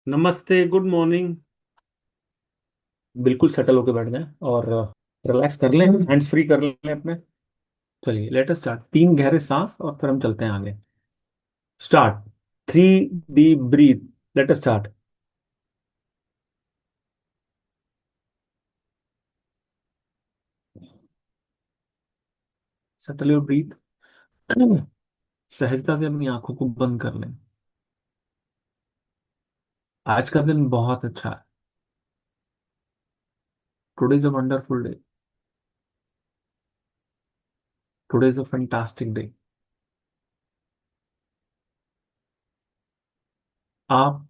नमस्ते, good morning. बिल्कुल settle होके बैठ जाएं और रिलैक्स कर लें, हैंड्स फ्री कर लें अपने। चलिए लेट अस स्टार्ट। 3 गहरे सांस और फिर हम चलते हैं आगे। Start. 3 deep breath. Let us start. Settle your breathe. सहजता से अपनी आंखों को बंद कर लें। आज का दिन बहुत अच्छा है। Today is a wonderful day. Today is a fantastic day. आप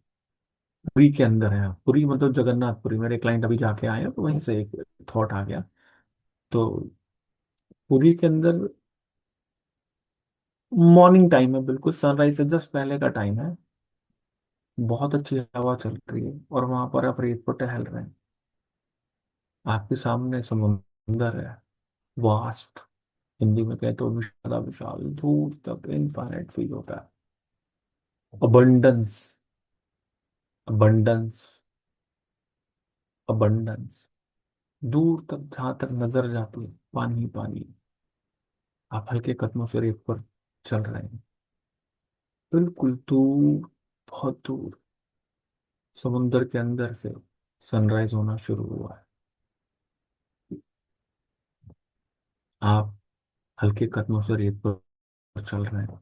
पुरी के अंदर हैं। पुरी मतलब जगन्नाथपुरी। मेरे क्लाइंट अभी जाके आए हैं तो वहीं से एक थॉट आ गया। तो पुरी के अंदर मॉर्निंग टाइम है, बिल्कुल सनराइज से जस्ट पहले का टाइम है। बहुत अच्छी हवा चल रही है और वहां पर आप रेत पर टहल रहे हैं। आपके सामने समुंदर है। वास्ट। हिंदी में कहे तो विशाल विशाल, दूर तक इनफाइनाइट फील होता है। अबंडेंस। अबंडेंस। अबंडेंस। दूर तक जहां तक नजर जाती है पानी ही पानी। आप हल्के कदमों से रेत पर चल रहे हैं। बिल्कुल दूर, बहुत दूर समुंदर के अंदर से सनराइज होना शुरू हुआ है। आप हल्के कदमों से रेत पर चल रहे हैं।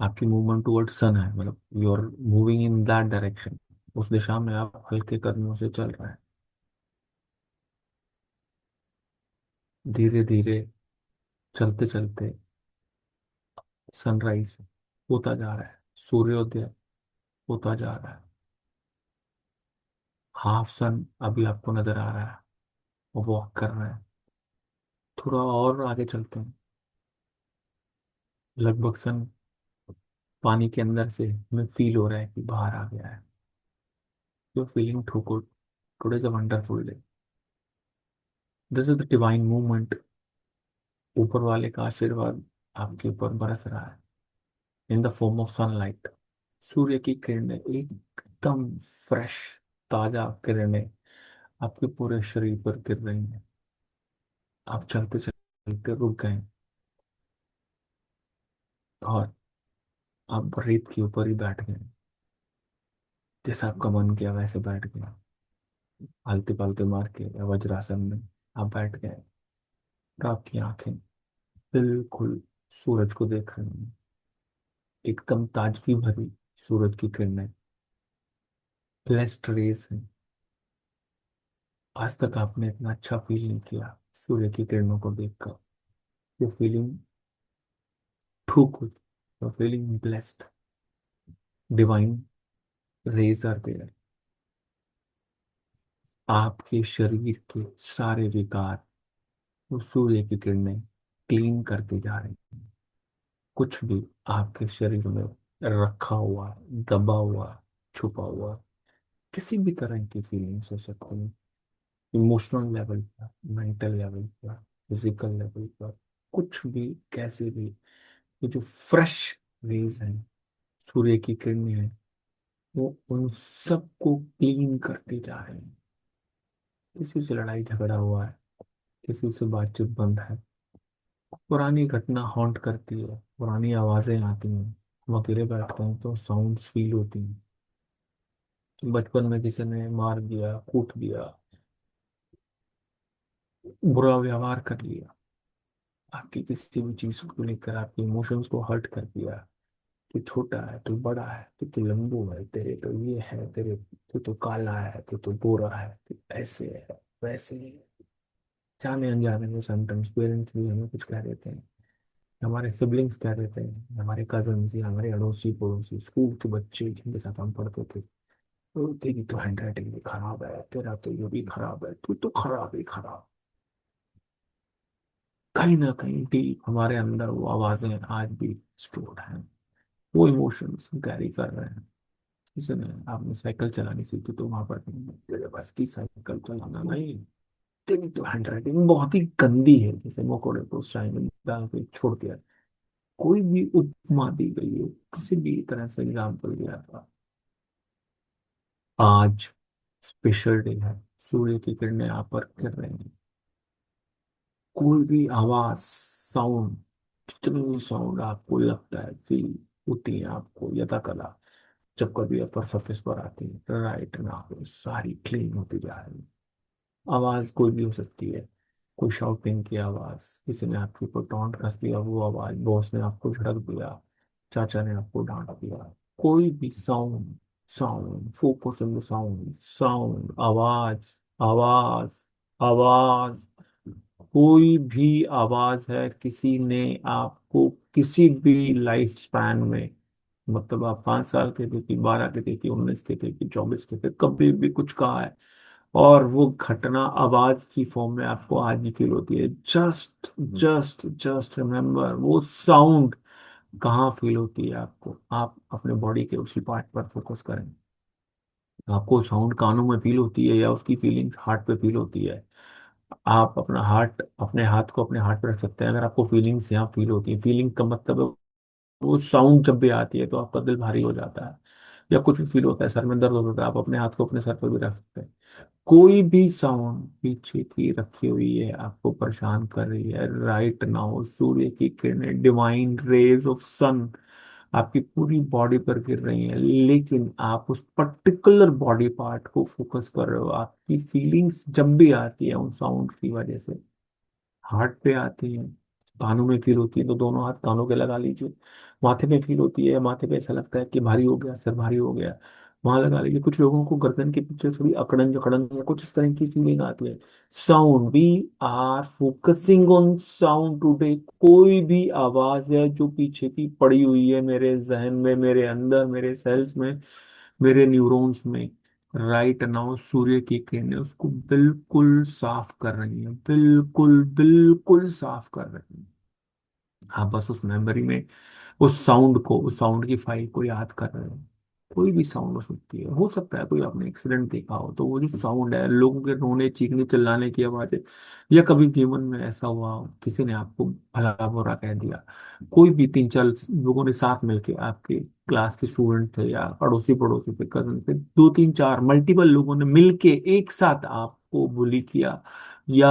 आपकी मूवमेंट टुवर्ड सन है, मतलब you are moving in that direction. उस दिशा में आप हल्के कदमों से चल रहे हैं। धीरे धीरे चलते चलते सनराइज होता जा रहा है। सूर्योदय होता जा रहा है। हाफ सन अभी आपको नजर आ रहा है। वो वॉक कर रहे हैं। थोड़ा और आगे चलते हैं। लगभग सन पानी के अंदर से हमें फील हो रहा है कि बाहर आ गया है। You feeling too good. Today is a wonderful day. This is the divine movement. ऊपर वाले का आशीर्वाद आपके ऊपर बरस रहा है in the form of sunlight. सूर्य की किरणें एकदम फ्रेश, ताजा किरणें आपके पूरे शरीर पर गिर रही हैं। आप चलते चलते रुक गए और आप रेत के ऊपर ही बैठ गए। जैसा आपका मन किया वैसे बैठ गए। आलते पालते मार के या वज्रासन में आप बैठ गए और आपकी आंखें बिल्कुल सूरज को देख रही हैं। एकदम ताजगी भरी सूरज की किरणें, ब्लेस्ड रेस हैं। आज तक आपने इतना अच्छा फील नहीं किया सूर्य की किरणों को देखकर। You feeling too good. You feeling blessed. Divine rays are there. आपके शरीर के सारे विकार वो सूर्य की किरणें क्लीन करती जा रही हैं। कुछ भी आपके शरीर में रखा हुआ, दबा हुआ, छुपा हुआ, किसी भी तरह की फीलिंग्स हो सकती हैं। इमोशनल लेवल पर, मेंटल लेवल पर, फिजिकल लेवल पर, कुछ भी, कैसे भी, ये जो फ्रेश रेज हैं, सूर्य की किरणें हैं, वो उन सबको क्लीन करते जा रहे हैं। किसी से लड़ाई झगड़ा हुआ है, किसी से बातचीत बंद है, पुरानी घटना हॉन्ट करती है, पुरानी आवाजें आती हैं। हम अकेले बैठते हैं तो साउंड्स फील होती हैं। बचपन में किसी ने मार दिया, कूट दिया, बुरा व्यवहार कर लिया, आपकी किसी भी चीज को लेकर आपके इमोशंस को हर्ट कर दिया। तू छोटा है, तू बड़ा है, तू लंबू है, तेरे तो ये है, तेरे तू तो काला है, तू तो गोरा है, तू ऐसे है, वैसे है। जाने अनजाने में समटाइम्स पेरेंट्स भी हमें कुछ कह देते हैं। हमारे सिबलिंग्स कह देते हैं, हमारे कजन्स या हमारे अड़ोसी पड़ोसी, स्कूल के बच्चे जिनके साथ हम पढ़ते थे। तो तेरी तो हैंड राइटिंग भी खराब है, तेरा तो ये भी खराब है, तू तो खराब ही खराब। कहीं ना कहीं डीप हमारे अंदर वो आवाजें आज भी स्टोर्ड हैं। वो इमोशंस कैरी कर रहे हैं। किसी ने आपने साइकिल चलानी सीखी तो वहां पर तेरे बस की साइकिल चलाना नहीं, तेरी तो हैंड राइटिंग बहुत ही गंदी है, जैसे मकोड़े को चाय में डाल के छोड़ दिया। कोई भी उपमा दी गई हो, किसी भी तरह से एग्जाम्पल दिया था, आज स्पेशल डे है। सूर्य की किरणें आप पर गिर रही हैं। कोई भी आवाज, साउंड, जितनी भी साउंड आपको लगता है फील होती है आपको यदा कला, जब कभी अपर सरफेस पर आती है, राइट ना, वो सारी क्लीन होती जा रही है। आवाज कोई भी हो सकती है। कोई शाउटिंग की आवाज, किसी ने आपके ऊपर टॉन्ट कस दिया वो आवाज, बॉस ने आपको झड़क दिया, चाचा ने आपको डांट दिया, कोई भी sound, sound, focus on the sound, sound, आवाज, आवाज, आवाज। कोई भी आवाज है, किसी ने आपको किसी भी लाइफ स्पैन में, मतलब आप 5 साल के थे कि 12 के थे कि 19 के थे कि 24 के थे, कभी भी कुछ कहा है, और वो घटना आवाज की फॉर्म में आपको आज भी फील होती है। जस्ट जस्ट जस्ट रिमेम्बर वो साउंड कहाँ फील होती है आपको। आप अपने बॉडी के उसी पार्ट पर फोकस करें। आपको साउंड कानों में फील होती है या उसकी फीलिंग्स हार्ट पे फील होती है। आप अपना हार्ट, अपने हाथ को अपने हार्ट पे रख सकते हैं। अगर आपको फीलिंग्स यहाँ फील होती है, फीलिंग का मतलब है वो साउंड जब भी आती है तो आपका दिल भारी हो जाता है, या कुछ भी फील होता है, सर में दर्द होता है, आप अपने हाथ को अपने सर पर भी रख सकते हैं। कोई भी साउंड पीछे की रखी हुई है, आपको परेशान कर रही है, राइट नाउ सूर्य की किरणें, डिवाइन रेज ऑफ सन आपकी पूरी बॉडी पर गिर रही हैं, लेकिन आप उस पर्टिकुलर बॉडी पार्ट को फोकस कर रहे हो। आपकी फीलिंग्स जब भी आती है उन साउंड की वजह से, हार्ट पे आती है, कानों में फील होती है तो दोनों हाथ कानों के लगा लीजिए। माथे पे फील होती है, माथे पे ऐसा लगता है कि भारी हो गया, सर भारी हो गया, वहां लगा लीजिए। कुछ लोगों को गर्दन के पीछे थोड़ी अकड़न जकड़न या कुछ इस तरह की फीलिंग आती है। Sound, we are focusing on sound today. कोई भी आवाज है जो पीछे की पड़ी हुई है मेरे जहन में, मेरे अंदर, मेरे सेल्स में, मेरे न्यूरॉन्स में, राइट नाउ सूर्य की किरणें उसको बिल्कुल साफ कर रही है, बिल्कुल बिल्कुल साफ कर रही है। आप बस उस मेमोरी में उस साउंड को, उस साउंड की फाइल को याद कर रहे हो। कोई भी साउंड हो सकती है, हो सकता है कोई आपने एक्सीडेंट देखा हो तो वो जो साउंड है, लोगों के रोने चीखने चिल्लाने की आवाजें, या कभी जीवन में ऐसा हुआ हो किसी ने आपको भला बुरा कह दिया, कोई भी 3 4 लोगों ने साथ मिलके, आपके क्लास के स्टूडेंट थे या अड़ोसी पड़ोसी थे, कजन थे, 2 3 4 मल्टीपल लोगों ने मिलके एक साथ आपको बुली किया, या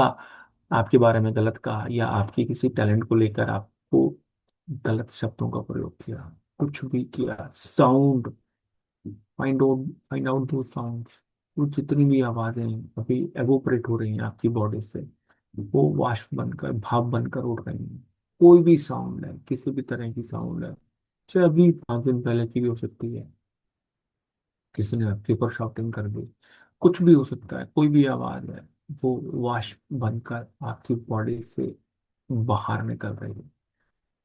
आपके बारे में गलत कहा, या आपके किसी टैलेंट को लेकर आपको गलत शब्दों का प्रयोग किया, कुछ भी किया, साउंड, फाइंड आउट दो साउंड्स। वो जितनी भी आवाजें अभी एवोपरेट हो रही हैं आपकी बॉडी से, वो वाष्प बनकर, भाप बनकर उड़ रही हैं। कोई भी साउंड है, किसी भी तरह की साउंड है, चाहे अभी 5 दिन पहले की भी हो सकती है, किसी ने आपके ऊपर शाउटिंग कर दी, कुछ भी हो सकता है, कोई भी आवाज है, वो वाष्प बनकर आपकी बॉडी से बाहर निकल रही है,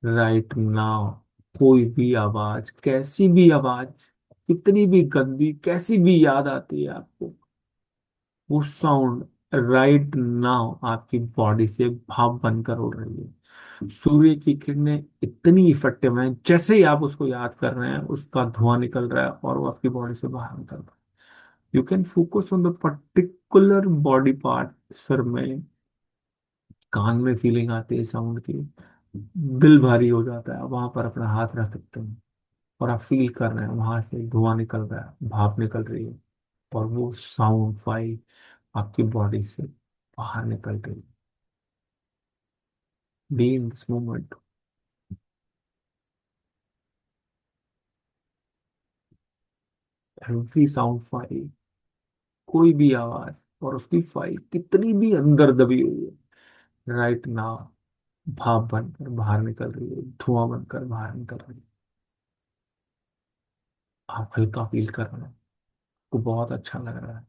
राइट नाउ। कोई भी आवाज, कैसी भी आवाज, कितनी भी गंदी, कैसी भी याद आती है आपको, वो साउंड राइट नाउ आपकी बॉडी से भाप बनकर उड़ रही है। सूर्य की किरणें इतनी इफेक्टिव हैं, जैसे ही आप उसको याद कर रहे हैं उसका धुआं निकल रहा है और वो आपकी बॉडी से बाहर निकल रहा है। You can focus on the particular body part. Sir में, कान में फीलिंग आती है साउंड की, दिल भारी हो जाता है, वहां पर अपना हाथ रख सकते हैं और आप फील कर रहे हैं वहां से धुआं निकल रहा है, भाप निकल रही है, और वो साउंड फाइल आपकी बॉडी से बाहर निकल गई। Be in this moment. Every sound file, कोई भी आवाज और उसकी फाइल कितनी भी अंदर दबी हुई है, राइट नाउ भाप बनकर बाहर निकल रही है, धुआं बनकर बाहर निकल रही है। आप हल्का फील कर रहे हैं, आपको बहुत अच्छा लग रहा है।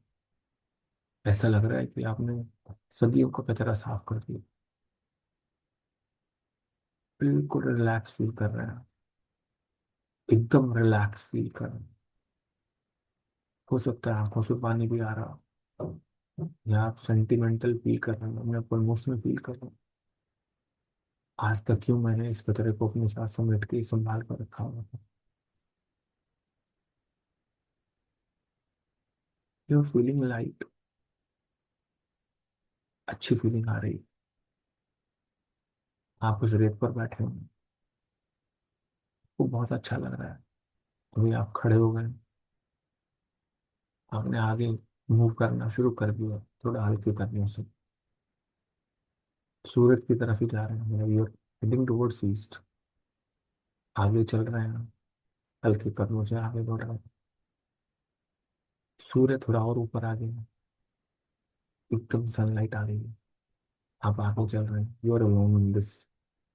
ऐसा लग रहा है कि आपने सदियों का कचरा साफ कर दिया। बिल्कुल रिलैक्स फील कर रहे हैं, एकदम रिलैक्स फील कर रहे हैं। हो सकता है आंखों से पानी भी आ रहा हो, या आप सेंटिमेंटल फील कर रहे हैं, अपने आप को इमोशनल फील कर रहे हैं। आज तक क्यों मैंने इस कचरे को अपने साथ समेट के संभाल कर रखा हुआ था। यू फीलिंग लाइट, अच्छी फीलिंग आ रही। आप उस रेत पर बैठे हैं, वो बहुत अच्छा लग रहा है। अभी आप खड़े हो गए, आपने आगे मूव करना शुरू कर दिया थोड़ा हल्के कदमों से, सूरज की तरफ ही जा रहे हैं, यूर हेडिंग टुवर्ड्स ईस्ट। आगे चल रहे हैं, हल्के कदमों से आगे बढ़ रहे हैं। सूर्य थोड़ा और ऊपर आ गया, एकदम सनलाइट आ गई है। आप आगे चल रहे हैं, you are alone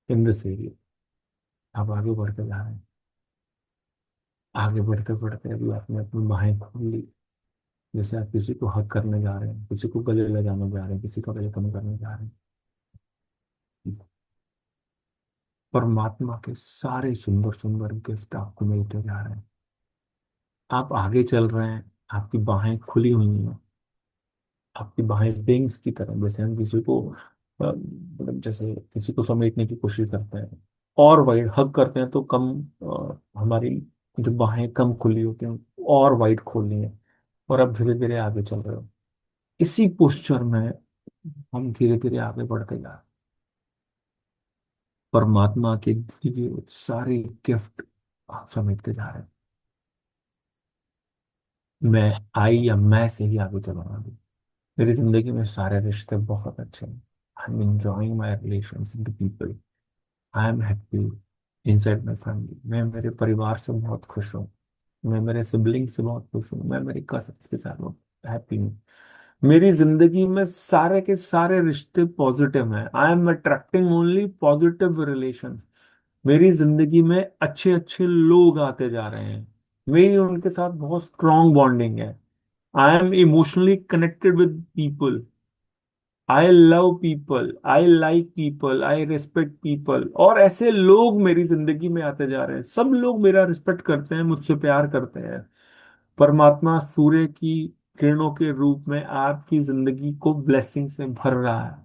in this area. आप आगे बढ़ते जा रहे हैं। आगे बढ़ते बढ़ते अभी आपने अपनी बाहें खोल ली, जैसे आप किसी को हक करने जा रहे हैं, किसी को गले लगाने जा रहे हैं, किसी का वेलकम करने जा रहे हैं। परमात्मा के सारे सुंदर सुंदर गिफ्ट आपको मिलते जा रहे हैं। आप आगे चल रहे हैं, आपकी बाहें खुली हुई हैं। आपकी बाहें विंग्स की तरह, जैसे हम किसी को मतलब जैसे किसी को समेटने की कोशिश करते हैं और वाइड हग करते हैं, तो कम हमारी जो बाहें कम खुली होती हैं, और वाइड खोलनी है। और अब धीरे धीरे आगे चल रहे हो, इसी पोस्चर में हम धीरे धीरे आगे बढ़ते जा रहे हैं। परमात्मा के दिए हुए सारे गिफ्ट आप समेटते जा रहे हैं। मैं आई या मैं से ही आगे चलूंगा अभी। मेरी जिंदगी में सारे रिश्ते बहुत अच्छे हैं। I am enjoying my relations with people. I am happy inside my family. मैं मेरे परिवार से बहुत खुश हूँ। मैं मेरे सिबलिंग से बहुत खुश हूँ। मैं मेरे कजिन्स के साथ बहुत हैप्पी हूँ। मेरी जिंदगी में सारे के सारे रिश्ते पॉजिटिव हैं। I M attracting only positive relations. मेरी जिंदगी में अच्छे अच्छे लोग आते जा रहे हैं। मेरी उनके साथ बहुत स्ट्रांग बॉन्डिंग है। I am emotionally connected with people. I love people, I like people, I respect people. और ऐसे लोग मेरी जिंदगी में आते जा रहे हैं। सब लोग मेरा रिस्पेक्ट करते हैं, मुझसे प्यार करते हैं। परमात्मा सूर्य की किरणों के रूप में आपकी जिंदगी को ब्लेसिंग से भर रहा है।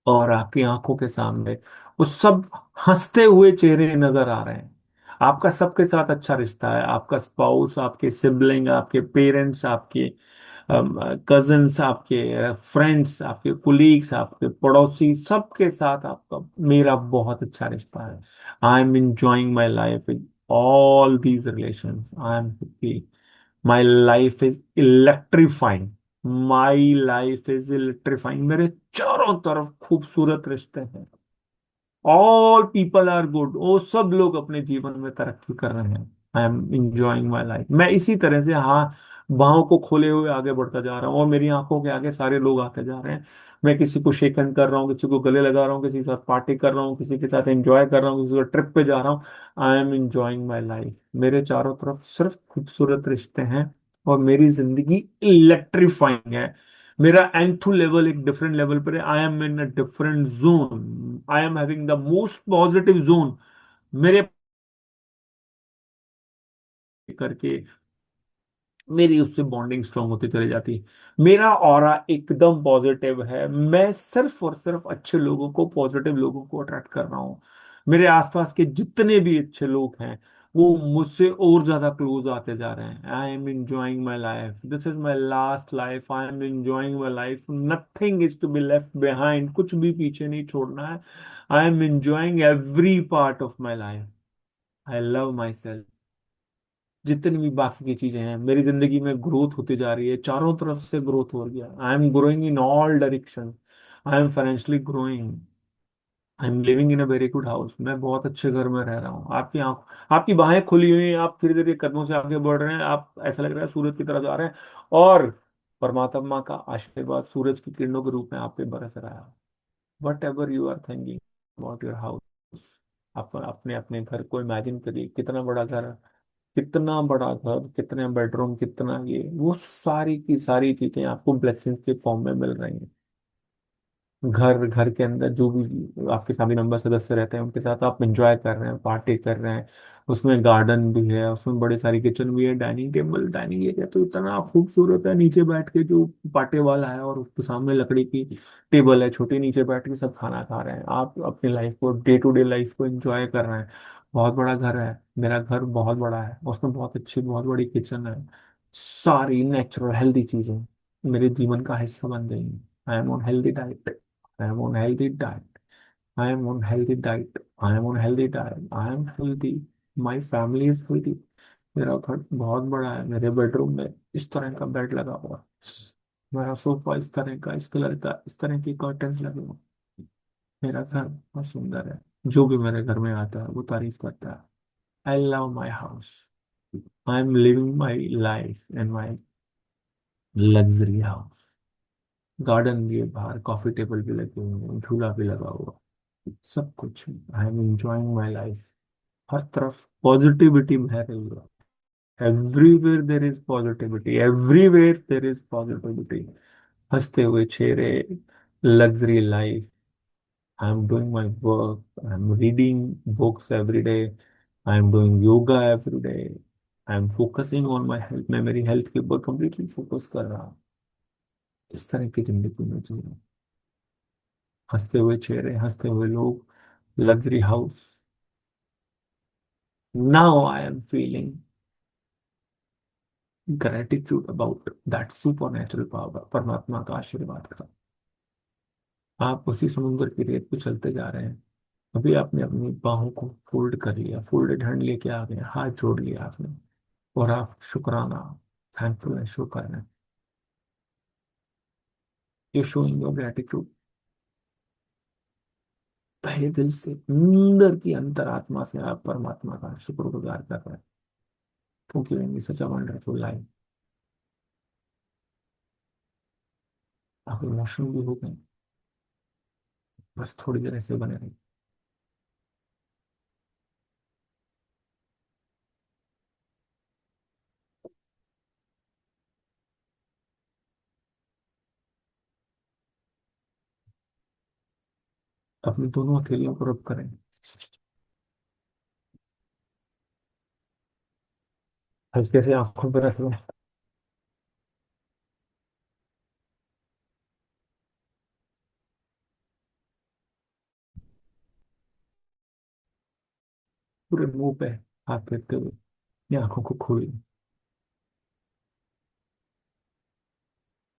और आपकी आंखों के सामने वो सब हंसते हुए चेहरे नजर आ रहे हैं। आपका सबके साथ अच्छा रिश्ता है। आपका स्पाउस, आपके सिबलिंग, आपके पेरेंट्स, आपके कजिन्स, आपके फ्रेंड्स, आपके कुलीग्स, आपके पड़ोसी, सबके साथ आपका मेरा बहुत अच्छा रिश्ता है। I am enjoying my life with all these relations. I am happy. My life is electrifying. My life is electrifying. मेरे चारों तरफ खूबसूरत रिश्ते हैं। All people are good. वो सब लोग अपने जीवन में तरक्की कर रहे हैं। I am enjoying my life. मैं इसी तरह से हाँ बाहों को खोले हुए आगे बढ़ता जा रहा हूँ, और मेरी आंखों के आगे सारे लोग आते जा रहे हैं। मैं किसी को शेक हैंड कर रहा हूँ, किसी को गले लगा रहा हूँ, किसी के साथ पार्टी कर रहा हूँ, किसी के साथ एंजॉय कर रहा हूँ, किसी को ट्रिप पे जा रहा हूँ। आई एम इंजॉइंग माई लाइफ। मेरे चारों तरफ सिर्फ खूबसूरत रिश्ते हैं, और मेरी जिंदगी इलेक्ट्रीफाइंग है। मेरा एंथू लेवल एक डिफरेंट लेवल पर है। I M in a different zone. I am having the most positive zone. मेरे करके मेरी उससे बॉन्डिंग स्ट्रांग होती चली जाती है। मेरा ऑरा एकदम पॉजिटिव है। मैं सिर्फ और सिर्फ अच्छे लोगों को, पॉजिटिव लोगों को अट्रैक्ट कर रहा हूँ। मेरे आसपास के जितने भी अच्छे लोग हैं, वो मुझसे और ज्यादा क्लोज आते जा रहे हैं। I am enjoying my life. This is my last life. I am enjoying my life. Nothing is to be left behind. कुछ भी पीछे नहीं छोड़ना है। I am enjoying every part of my life. I love myself. जितनी भी बाकी की चीजें हैं, मेरी जिंदगी में ग्रोथ होती जा रही है। चारों तरफ से ग्रोथ हो रही है। I am growing in all direction. I am financially growing. I am living in a very good house. मैं बहुत अच्छे घर में रह रहा हूँ। आपकी आंख, आपकी बाहें खुली हुई हैं। आप धीरे धीरे कदमों से आगे बढ़ रहे हैं। आप ऐसा लग रहा है सूरज की तरफ जा रहे हैं, और परमात्मा का आशीर्वाद सूरज की किरणों के रूप में आप पे बरस रहा है। Whatever you are thinking about your house, आप अपने अपने घर को इमेजिन करिए। कितना बड़ा घर है, कितना बड़ा घर, कितने बेडरूम, कितना ये वो सारी की सारी चीजें आपको ब्लेसिंग के फॉर्म में मिल रही हैं। घर घर के अंदर जो भी आपके फैमिली मेंबर सदस्य रहते हैं, उनके साथ आप एंजॉय कर रहे हैं, पार्टी कर रहे हैं। उसमें गार्डन भी है, उसमें बड़ी सारी किचन भी है, डाइनिंग टेबल, डाइनिंग एरिया तो इतना खूबसूरत है। नीचे बैठ के जो पार्टी वाला है, और उसके सामने लकड़ी की टेबल है छोटी, नीचे बैठ के सब खाना खा रहे हैं। आप अपनी लाइफ को, डे टू डे लाइफ को एंजॉय कर रहे हैं। बहुत बड़ा घर है। मेरा घर बहुत बड़ा है, उसमें बहुत अच्छी बहुत बड़ी किचन है। सारी नेचुरल हेल्दी चीजें मेरे जीवन का हिस्सा बन गई हैं। I M on healthy diet. I am on healthy diet. I am on healthy diet. I am on healthy diet. I am healthy. My family is healthy. मेरा घर बहुत बड़ा है, मेरे बेडरूम में इस तरह का बेड लगा हुआ है, मेरा सोफा इस तरह का, इस कलर का, इस तरह की कर्टन्स लगे हुए हैं। मेरा घर बहुत सुंदर है। जो भी मेरे घर में आता है वो तारीफ करता है। आई love my house. I am living my life in my luxury house. Garden भी है बाहर, कॉफी टेबल भी लगे हुए हैं, झूला भी लगा हुआ, सब कुछ। I am enjoying my life. हर तरफ पॉजिटिविटी बह रही है। Everywhere there is positivity, everywhere there is positivity. हंसते हुए चेहरे, luxury life. I am doing my work, I am reading books every day, I am doing yoga every day, I am focusing on my health. मैं मेरी health के ऊपर completely focus कर रहा हूँ। इस तरह की जिंदगी में जी रहा हूँ। हंसते हुए चेहरे, हंसते हुए लोग, luxury house. Now I am feeling gratitude about that super natural power, परमात्मा का आशीर्वाद का। आप उसी समुद्र की रेत पे चलते जा रहे हैं। अभी आपने अपनी बाहों को फोल्ड कर लिया, फोल्डेड हैंड लेके आ गए, हाथ जोड़ लिया आपने, और आप शुक्राना, थैंकफुलनेस शो कर रहे हैं। You showing your gratitude. तहे दिल से, अंदर की अंतरात्मा से आप परमात्मा का शुक्रगुजार कर रहे हैं, क्योंकि सच अ वंडरफुल लाइफ। आप इमोशनल भी हो गए। बस थोड़ी देर ऐसे बने रहिए। अपनी दोनों हथेलियों को रब करें। हल्के से आंखों पर रख लो। पूरे मुंह पे हाथ फेरते हुए अपनी आंखों को खोलिए।